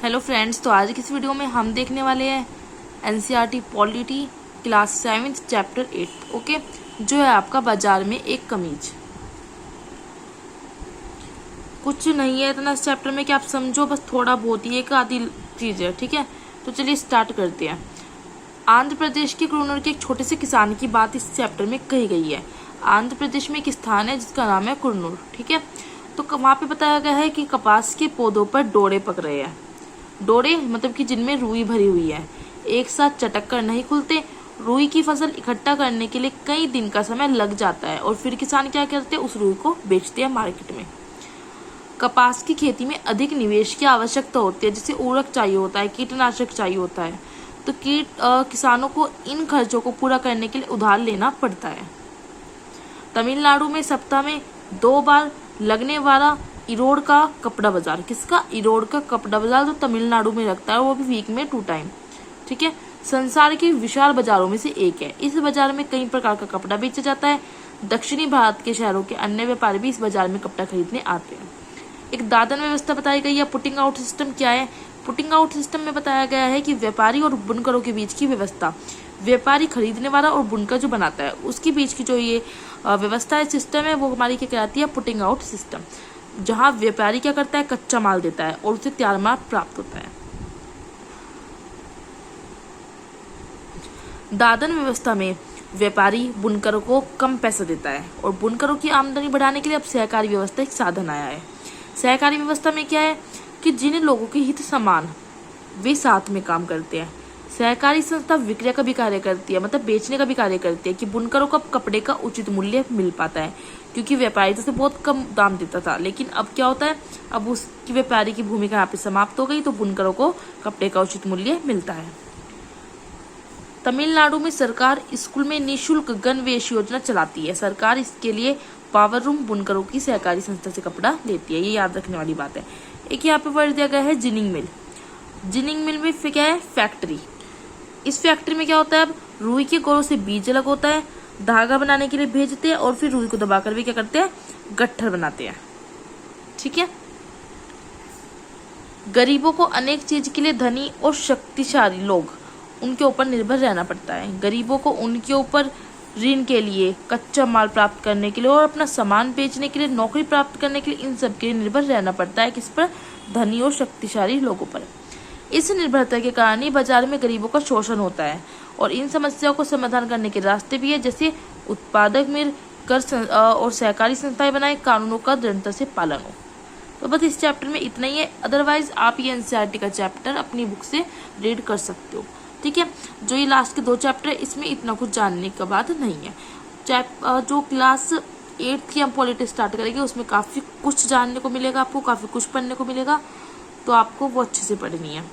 Hello friends, तो आज की इस वीडियो में हम देखने वाले हैं NCERT polity class 7 chapter 8 okay, जो है आपका बाजार में एक कमीज। कुछ नहीं है इतना इस चैप्टर में कि आप समझो, बस थोड़ा बहुत ही एक आधी चीज़ है। ठीक है, तो चलिए स्टार्ट करते हैं। आंध्र प्रदेश के कुन्नूर के एक छोटे से किसान की बात इस चैप्टर में कही गई है। आंध्र प्रदेश में एक स्थान है जिसका नाम है कुन्नूर। ठीक है, तो वहाँ पे बताया गया है कि कपास के पौधों पर डोरे पक रहे हैं। डोरे मतलब कि जिनमें रुई भरी हुई है, एक साथ चटक कर नहीं खुलते। रुई की फसल इकट्ठा करने के लिए कई दिन का समय लग जाता है और फिर किसान क्या करते हैं, उस रुई को बेचते हैं मार्केट में। कपास की खेती में अधिक निवेश की आवश्यकता होती है, जैसे उर्वरक चाहिए होता है, कीटनाशक चाहिए होता है, तो किसानों को इन खर्चों को पूरा करने के लिए उधार लेना पड़ता है। तमिलनाडु में सप्ताह में 2 बार लगने वाला इरोड का कपड़ा बाजार, किसका? इरोड का कपड़ा बाजार तो तमिलनाडु में लगता है, वो भी वीक में 2 टाइम। ठीक है, संसार के विशाल बाजारों में से एक है। इस बाजार में कई प्रकार का कपड़ा बेचा जाता है। दक्षिणी भारत के शहरों के अन्य व्यापारी भी इस बाजार में कपड़ा खरीदने आते हैं। एक दादन व्यवस्था बताई गई है। पुटिंग आउट सिस्टम क्या है? पुटिंग आउट सिस्टम में बताया गया है कि व्यापारी और बुनकरों के बीच की व्यवस्था, व्यापारी खरीदने वाला और बुनकर जो बनाता है उसके बीच की जो ये व्यवस्था है, सिस्टम है, वो हमारी क्या कहलाती है? Putting out system. जहां व्यापारी क्या करता है? कच्चा माल देता है और उसे तैयार माल प्राप्त होता है। दादन व्यवस्था में व्यापारी बुनकरों को कम पैसा देता है और बुनकरों की आमदनी बढ़ाने के लिए अब सहकारी व्यवस्था एक साधन आया है। सहकारी व्यवस्था में क्या है कि जिन लोगों के हित समान वे साथ में काम करते हैं। सहकारी संस्था विक्रय का भी कार्य करती है, मतलब बेचने का भी कार्य करती है कि बुनकरों को कपड़े का उचित मूल्य मिल पाता है, क्योंकि व्यापारी तो बहुत कम दाम देता था। लेकिन अब क्या होता है, अब उसकी व्यापारी की भूमिका यहाँ पे समाप्त हो गई, तो बुनकरों को कपड़े का उचित मूल्य मिलता है। तमिलनाडु में सरकार स्कूल में निःशुल्क गणवेश योजना चलाती है। सरकार इसके लिए पावर रूम बुनकरों की सहकारी संस्था से कपड़ा लेती है, ये याद रखने वाली बात है। एक यहाँ पे वर्ड दिया गया है जिनिंग मिल। जिनिंग मिल में क्या है? फैक्ट्री। इस फैक्ट्री में क्या होता है, अब रुई के गोलों से बीज अलग होता है, धागा बनाने के लिए भेजते हैं और फिर रुई को दबाकर भी क्या करते हैं? गट्ठर बनाते हैं। ठीक है, गरीबों को अनेक चीज के लिए धनी और शक्तिशाली लोग उनके ऊपर निर्भर रहना पड़ता है। गरीबों को उनके ऊपर ऋण के लिए, कच्चा माल प्राप्त करने के लिए और अपना सामान बेचने के लिए, नौकरी प्राप्त करने के लिए, इन सब के लिए निर्भर रहना पड़ता है। किस पर? धनी और शक्तिशाली लोगों पर। इस निर्भरता के कारण ही बाजार में गरीबों का शोषण होता है और इन समस्याओं को समाधान करने के रास्ते भी है, जैसे उत्पादक मिल कर और सहकारी संस्थाएं बनाए, कानूनों का दृढ़ता से पालन हो। तो बस इस चैप्टर में इतना ही है। अदरवाइज आप ये एनसीईआरटी का चैप्टर अपनी बुक से रीड कर सकते हो। ठीक है, जो ये लास्ट के 2 चैप्टर है, इसमें इतना कुछ जानने का बात नहीं है। जो क्लास 8 की हम पॉलिटी स्टार्ट करेंगे उसमें काफ़ी कुछ जानने को मिलेगा, आपको काफ़ी कुछ पढ़ने को मिलेगा, तो आपको वो अच्छे से पढ़नी है।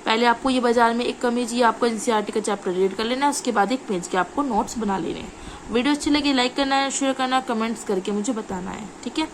पहले आपको ये बाजार में एक कमीज, ये आपको एनसीईआरटी का चैप्टर रीड कर लेना है, उसके बाद एक पेज के आपको नोट्स बना लेने हैं। वीडियो अच्छी लगी लाइक करना है, शेयर करना है, कमेंट्स करके मुझे बताना है। ठीक है।